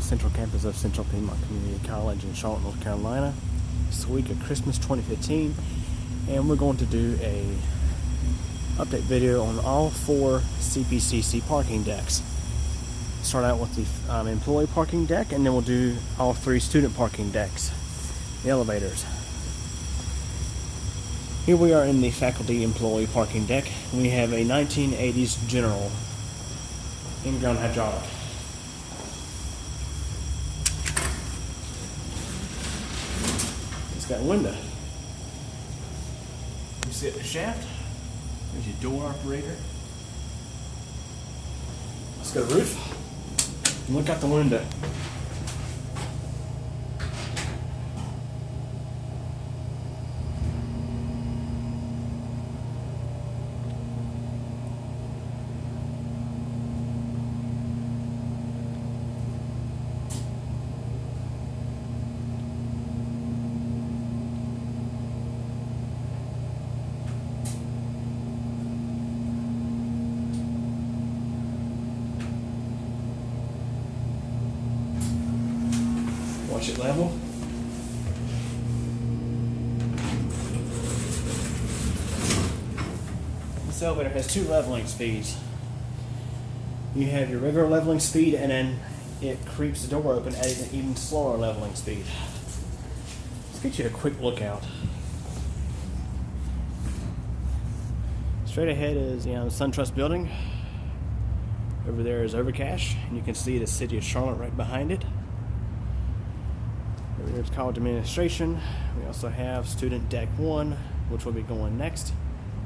the central campus of Central Piedmont Community College in Charlotte, North Carolina. It's the week of Christmas 2015, and we're going to do a update video on all 4 CPCC parking decks. Start out with the employee parking deck, and then we'll do all 3 student parking decks, the elevators. Here we are in the faculty employee parking deck. We have a 1980s General in-ground hydraulic. It's got a window. You see at the shaft. There's your door operator. It's got a roof. And look out the window. Watch it level. This elevator has 2 leveling speeds. You have your regular leveling speed, and then it creeps the door open at an even slower leveling speed. Let's get you a quick look out. Straight ahead is the SunTrust building. Over there is Overcash, and you can see the city of Charlotte right behind it. There's college administration. We also have student deck 1, which will be going next.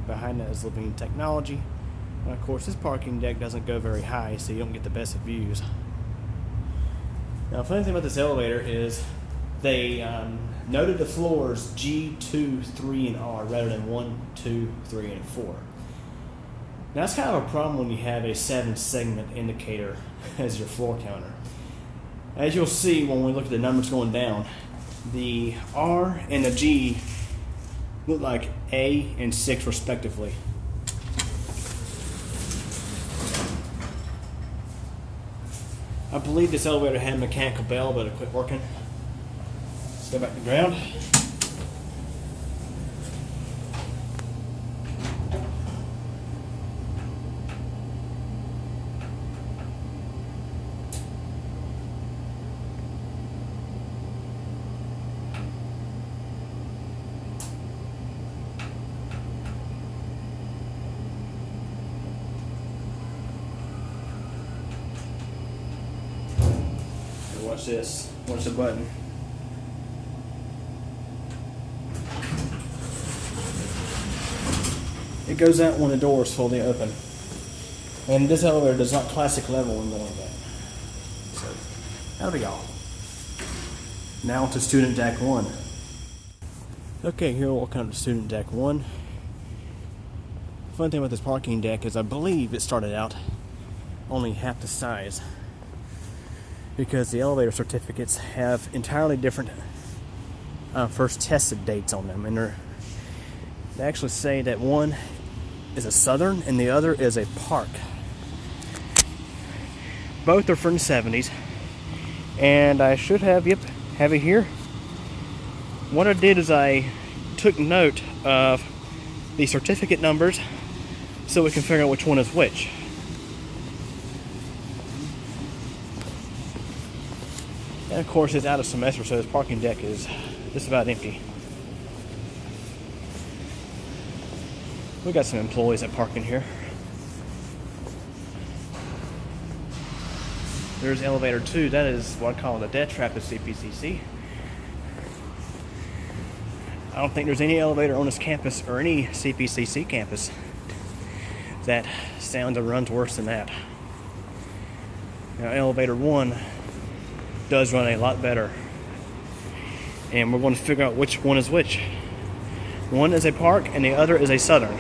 Behind that is Living Technology. And of course, this parking deck doesn't go very high, so you don't get the best of views. Now, the funny thing about this elevator is they noted the floors G, 2, 3, and R rather than 1, 2, 3, and 4. Now, that's kind of a problem when you have a 7-segment indicator as your floor counter. As you'll see when we look at the numbers going down, the R and the G look like A and 6 respectively. I believe this elevator had a mechanical bell, but it quit working. Let's go back to the ground. Watch this. Watch the button. It goes out when the door is fully open. And this elevator does not classic level when going down. So, that'll be all. Now to student deck 1. Okay, here we'll come to student deck 1. Fun thing about this parking deck is I believe it started out only half the size, because the elevator certificates have entirely different first tested dates on them, and they actually say that one is a Southern and the other is a Park. Both are from the 70s, and I should have it here. What I did is I took note of the certificate numbers so we can figure out which one is which. And of course, it's out of semester, so this parking deck is just about empty. We got some employees that park in here. There's elevator 2. That is what I call the death trap of CPCC. I don't think there's any elevator on this campus or any CPCC campus that sounds or runs worse than that. Now, elevator 1 does run a lot better, and we're going to figure out which one is which. One is a Park and the other is a Southern.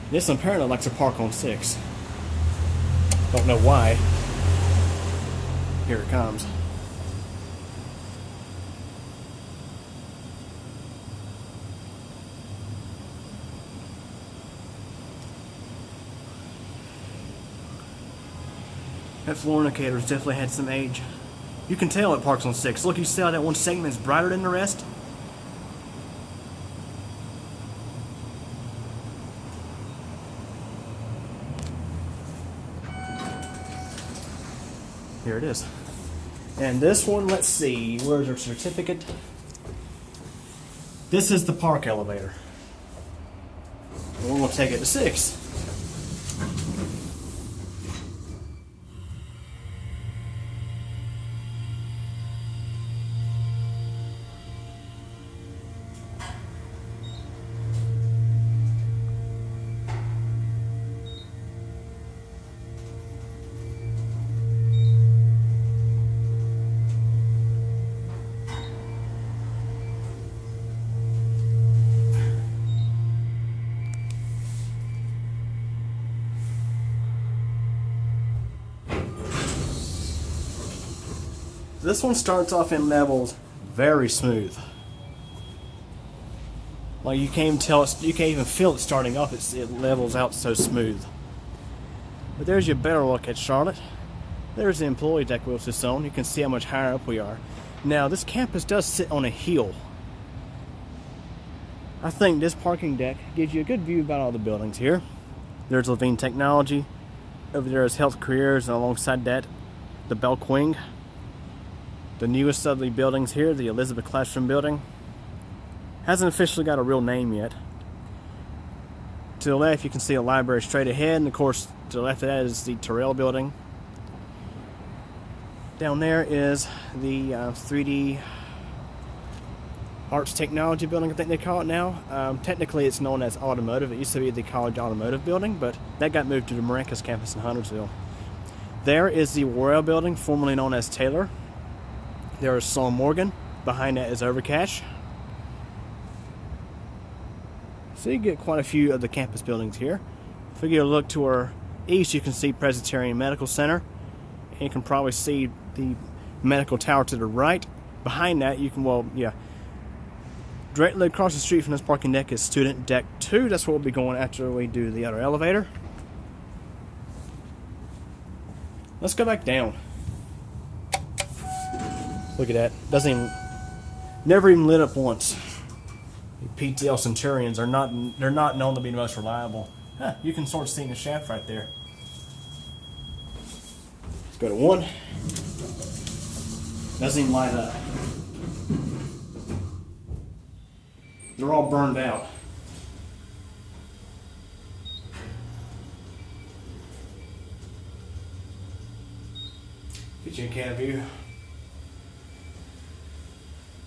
This one apparently likes to park on 6. Don't know why. Here it comes. That floor indicator's definitely had some age. You can tell it parks on 6. Look, you see how that one segment is brighter than the rest? Here it is. And this one, let's see, where's our certificate? This is the park elevator. We're going to take it to 6. This one starts off in levels very smooth. Like you can't even tell it, you can't even feel it starting off. It levels out so smooth. But there's your better look at Charlotte. There's the employee deck we'll just on. You can see how much higher up we are. Now this campus does sit on a hill. I think this parking deck gives you a good view about all the buildings here. There's Levine Technology. Over there is Health Careers, and alongside that, the Bell Wing. The newest of the buildings here, the Elizabeth Classroom Building, hasn't officially got a real name yet. To the left, you can see a library straight ahead, and of course, to the left of that is the Terrell Building. Down there is the 3D Arts Technology Building, I think they call it now. Technically, it's known as Automotive. It used to be the College Automotive Building, but that got moved to the Maracas campus in Huntersville. There is the Royal Building, formerly known as Taylor. There is Saul Morgan. Behind that is Overcash. So you get quite a few of the campus buildings here. If we get a look to our east, you can see Presbyterian Medical Center. And you can probably see the medical tower to the right. Behind that, you can, directly across the street from this parking deck is Student Deck 2. That's where we'll be going after we do the other elevator. Let's go back down. Look at that. Never even lit up once. The PTL Centurions they're not known to be the most reliable. You can sort of see the shaft right there. Let's go to 1. Doesn't even light up. They're all burned out. Get you a can of view.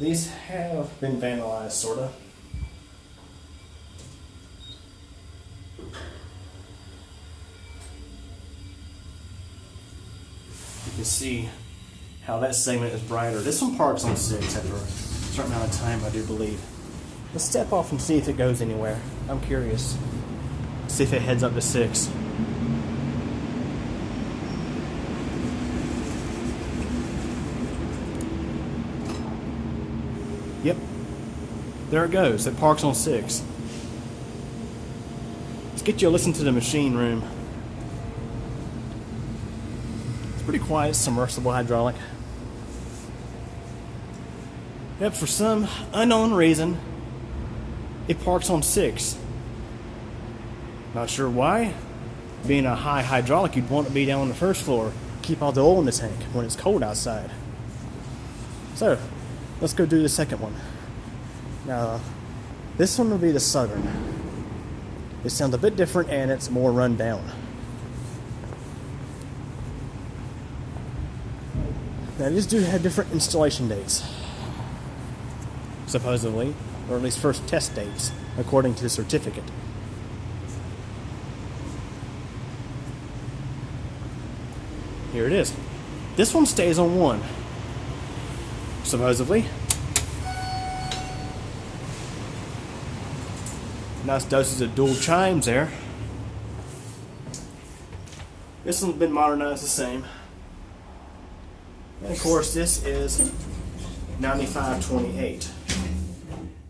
These have been vandalized, sort of. You can see how that segment is brighter. This one parks on 6 after a certain amount of time, I do believe. Let's step off and see if it goes anywhere. I'm curious. See if it heads up to 6. Yep. There it goes. It parks on 6. Let's get you a listen to the machine room. It's pretty quiet, submersible hydraulic. Yep, for some unknown reason, it parks on 6. Not sure why. Being a high hydraulic, you'd want to be down on the first floor. Keep all the oil in the tank when it's cold outside. So, let's go do the second one. Now, this one will be the Southern. It sounds a bit different and it's more run down. Now, these do have different installation dates, supposedly, or at least first test dates, according to the certificate. Here it is. This one stays on 1, supposedly. Nice doses of dual chimes there. This one's been modernized the same. And of course, this is 9528.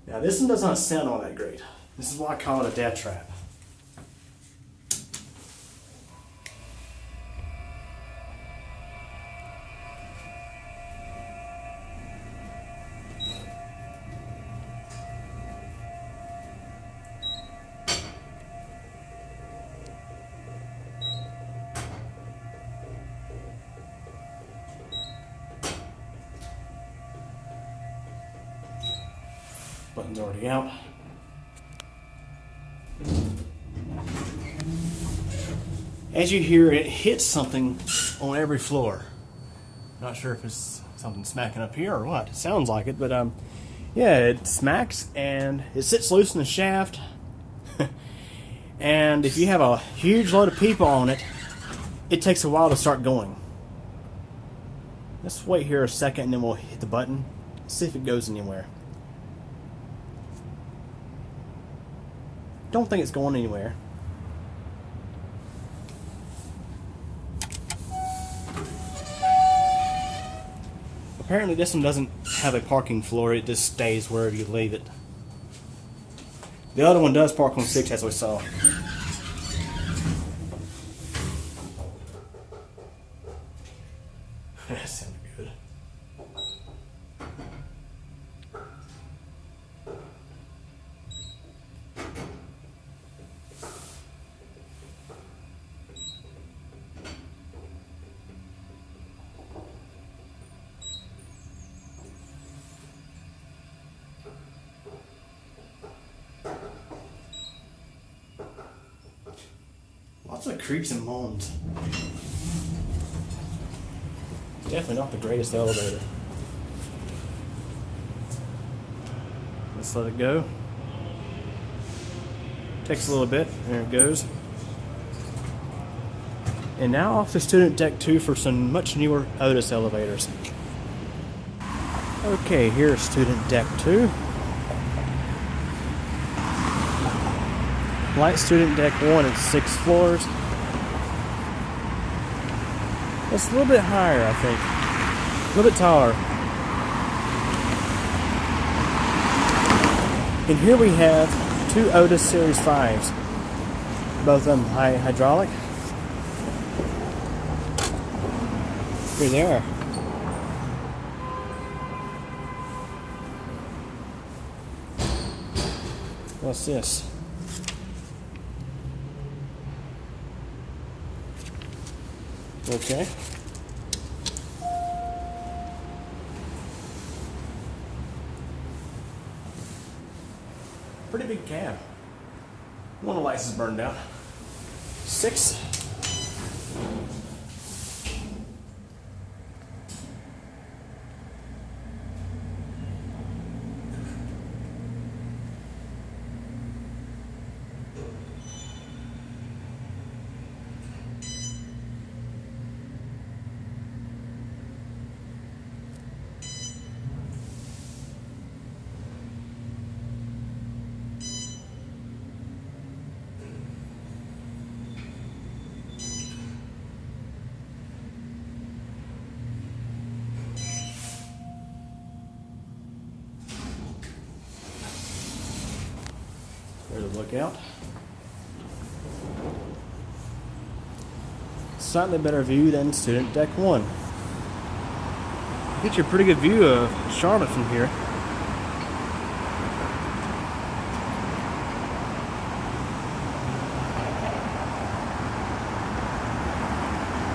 Now, this one does not sound all that great. This is why I call it a death trap. already out. As you hear, it hits something on every floor. Not sure if it's something smacking up here or what. It sounds like it, but yeah, it smacks and it sits loose in the shaft. And if you have a huge load of people on it, it takes a while to start going. Let's wait here a second and then we'll hit the button, see if it goes anywhere. Don't think it's going anywhere. Apparently this one doesn't have a parking floor, it just stays wherever you leave it. The other one does park on 6, as we saw. That sounded good. Lots of creaks and moans. Definitely not the greatest elevator. Let's let it go. Takes a little bit. There it goes. And now off to student deck 2 for some much newer Otis elevators. Okay, here's student deck 2. Light student deck 1 at 6 floors. It's a little bit higher, I think. A little bit taller. And here we have 2 Otis Series 5s. Both of them hydraulic. Here they are. What's this? Okay. Pretty big cab. One of the lights is burned out. 6. There's a lookout. Slightly better view than student deck 1. Get you a pretty good view of Charlotte from here.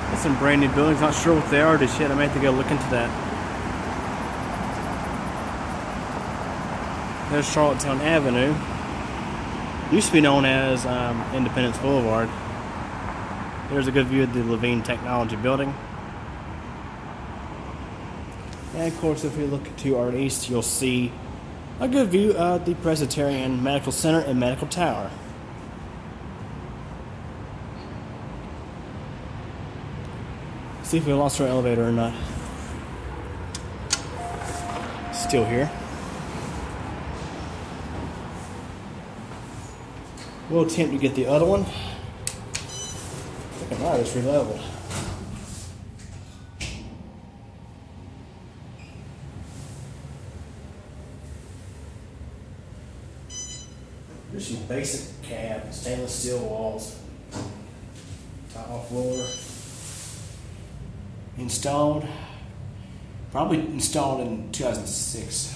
There's some brand new buildings, not sure what they are just yet. I may have to go look into that. There's Charlottetown Avenue. Used to be known as Independence Boulevard. There's a good view of the Levine Technology Building. And of course, if we look to our east, you'll see a good view of the Presbyterian Medical Center and Medical Tower. See if we lost our elevator or not. Still here. We'll attempt to get the other one. Look at that, it's re-leveled. Here's your basic cab, stainless steel walls, tile floor. Installed, probably installed in 2006.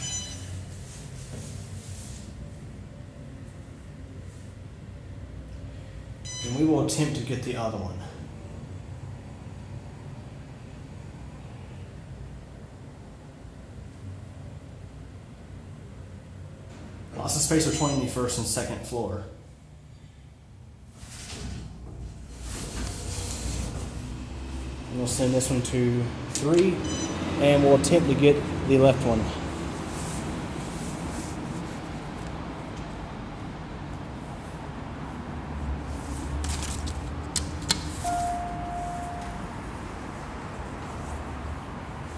And we will attempt to get the other one. Lots of space between the first and second floor. And we'll send this one to 3, and we'll attempt to get the left one.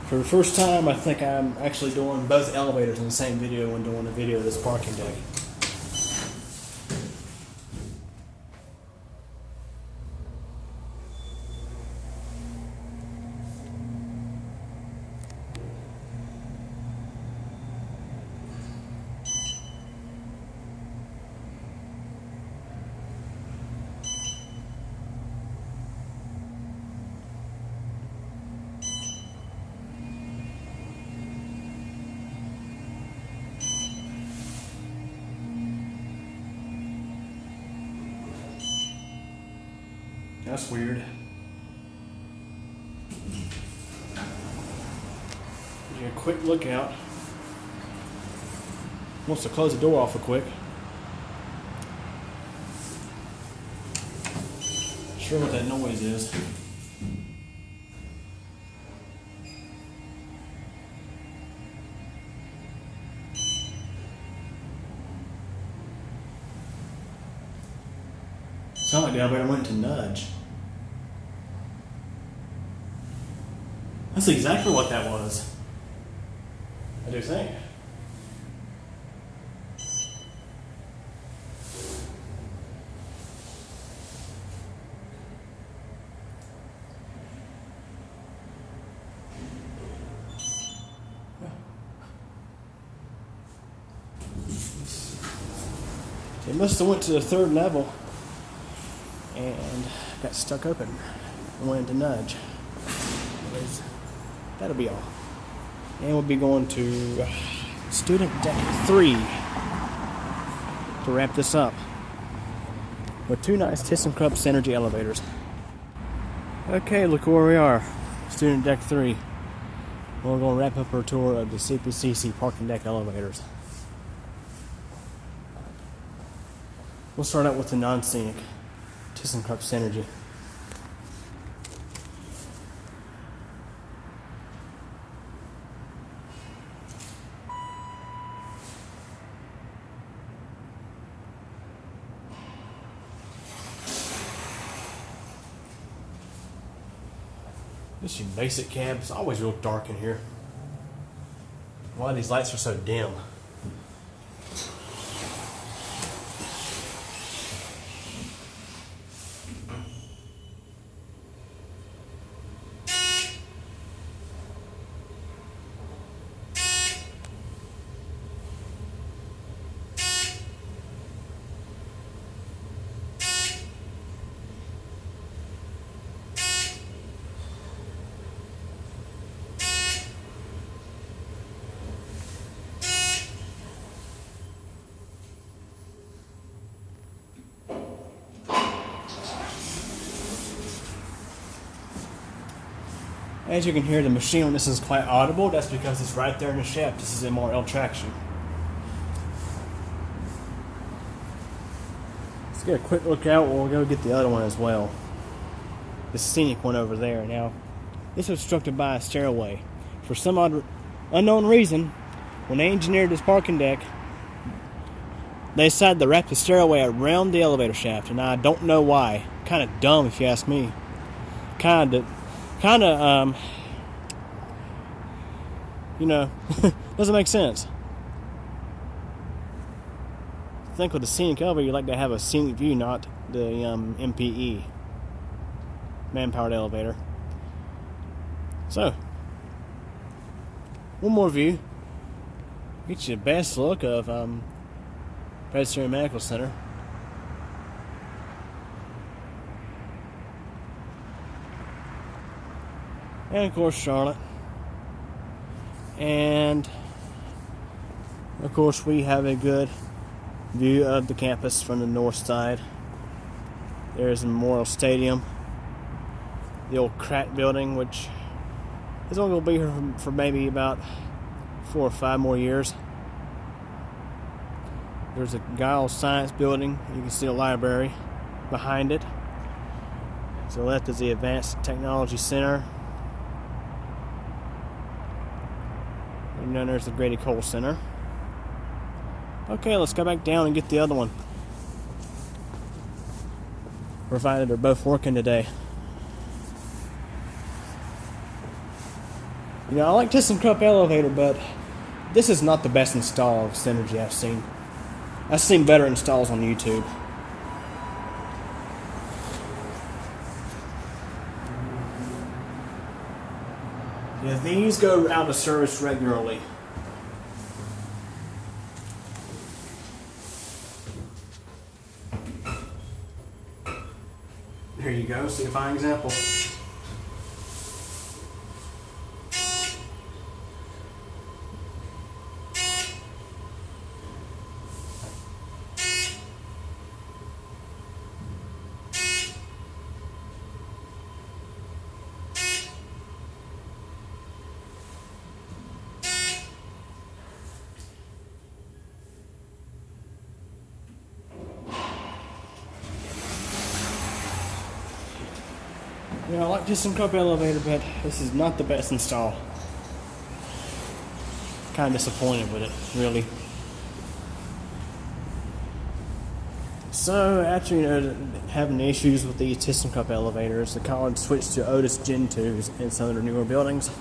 For the first time, I think I'm actually doing both elevators in the same video when doing a video of this parking deck. That's weird. Give you a quick look out. Wants to close the door off real quick. Not sure what that noise is. Sound like the elevator went to nudge. That's exactly what that was. I do think. It must have went to the 3rd level and got stuck open and went into nudge. Anyways, that'll be all. And we'll be going to student deck 3 to wrap this up with 2 nice thyssenkrupp Synergy elevators. Okay, look where we are. Student deck 3. We're going to wrap up our tour of the CPCC parking deck elevators. We'll start out with the non-scenic thyssenkrupp Synergy. This is your basic cab. It's always real dark in here. Why these lights are so dim? As you can hear, the machine on this is quite audible. That's because it's right there in the shaft. This is MRL traction. Let's get a quick look out. We'll go get the other one as well. The scenic one over there. Now, this was obstructed by a stairway. For some unknown reason, when they engineered this parking deck, they decided to wrap the stairway around the elevator shaft, and I don't know why. Kind of dumb, if you ask me. Doesn't make sense. I think with the scenic elevator, you like to have a scenic view, not the MPE, man-powered elevator. So, one more view. Get you the best look of Presbyterian Medical Center. And of course Charlotte. And of course we have a good view of the campus from the north side. There's the Memorial Stadium, the old Crack building, which is only going to be here for maybe about 4 or 5 more years. There's a Giles Science Building. You can see a library behind it. To the left is the Advanced Technology Center. And then there's the Grady Cole Center. Okay, let's go back down and get the other one. Provided they're both working today. You know, I like thyssenkrupp elevator, but this is not the best install of Synergy I've seen. I've seen better installs on YouTube. Yeah, these go out of service regularly. Here you go, see a fine example. You know, I like thyssenkrupp elevator, but this is not the best install. Kind of disappointed with it, really. So, after, you know, having issues with the thyssenkrupp elevators, the college switched to Otis Gen 2s in some of their newer buildings.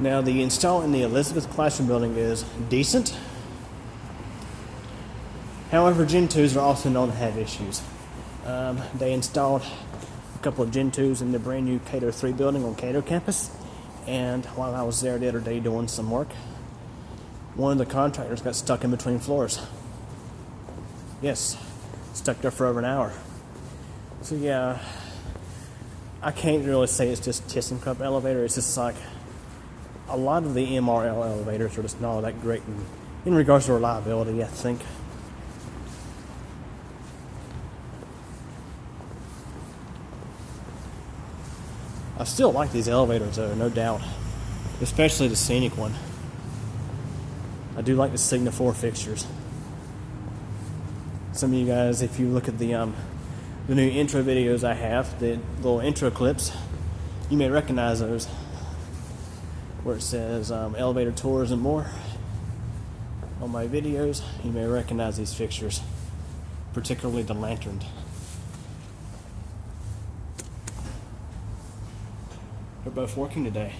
Now, the install in the Elizabeth Classroom building is decent. However, Gen 2s are also known to have issues. They installed a couple of Gen 2s in the brand new Cato 3 building on Cato campus, and while I was there the other day doing some work, one of the contractors got stuck in between floors. Yes, stuck there for over an hour. So yeah, I can't really say it's just thyssenkrupp elevator. It's just like a lot of the MRL elevators are just not that great in regards to reliability, I think. I still like these elevators though, no doubt. Especially the scenic one. I do like the Signa 4 fixtures. Some of you guys, if you look at the new intro videos I have, the little intro clips, you may recognize those. Where it says elevator tours and more. On my videos, you may recognize these fixtures. Particularly the lantern. They're both working today.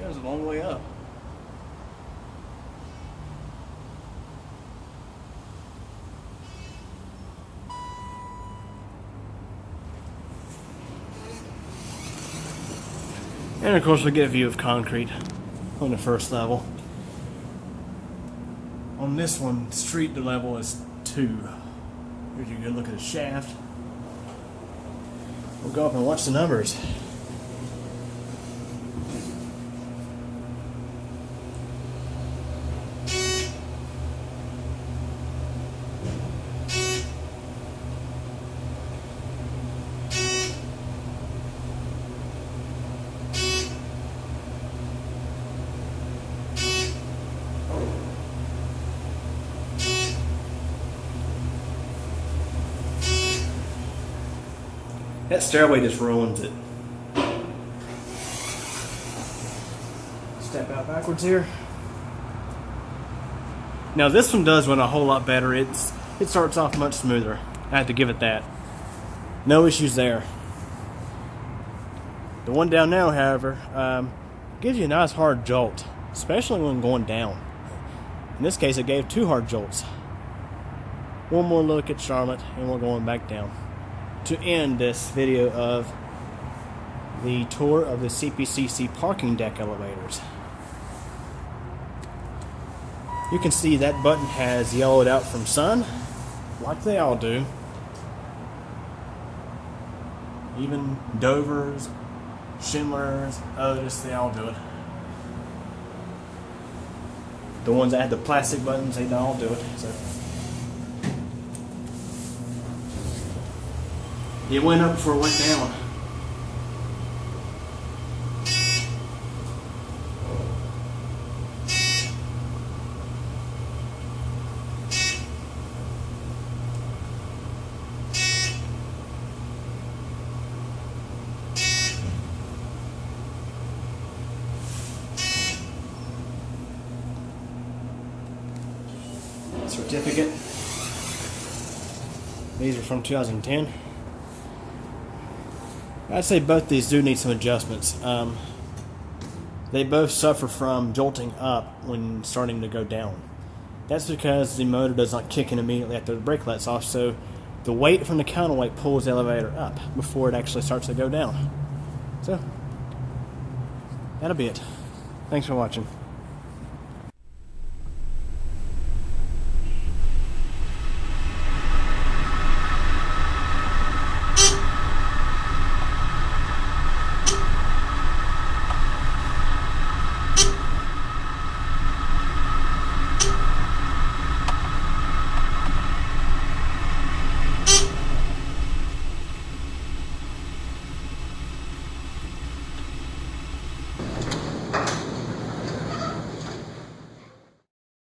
Yeah, it's a long way up. And of course we get a view of concrete on the first level. On this one, street the level is 2. Here's a good look at the shaft. We'll go up and watch the numbers. That stairway just ruins it. Step out backwards here. Now this one does run a whole lot better. It starts off much smoother. I have to give it that. No issues there. The one down now, however, gives you a nice hard jolt, especially when going down. In this case, it gave 2 hard jolts. One more look at Charlotte, and we're going back down. To end this video of the tour of the CPCC parking deck elevators. You can see that button has yellowed out from sun, like they all do. Even Dovers, Schindlers, Otis, they all do it. The ones that had the plastic buttons, they all do it. So It went up before it went down. Certificate. These are from 2010. I'd say both these do need some adjustments. They both suffer from jolting up when starting to go down. That's because the motor does not kick in immediately after the brake lets off, so the weight from the counterweight pulls the elevator up before it actually starts to go down. So, that'll be it. Thanks for watching.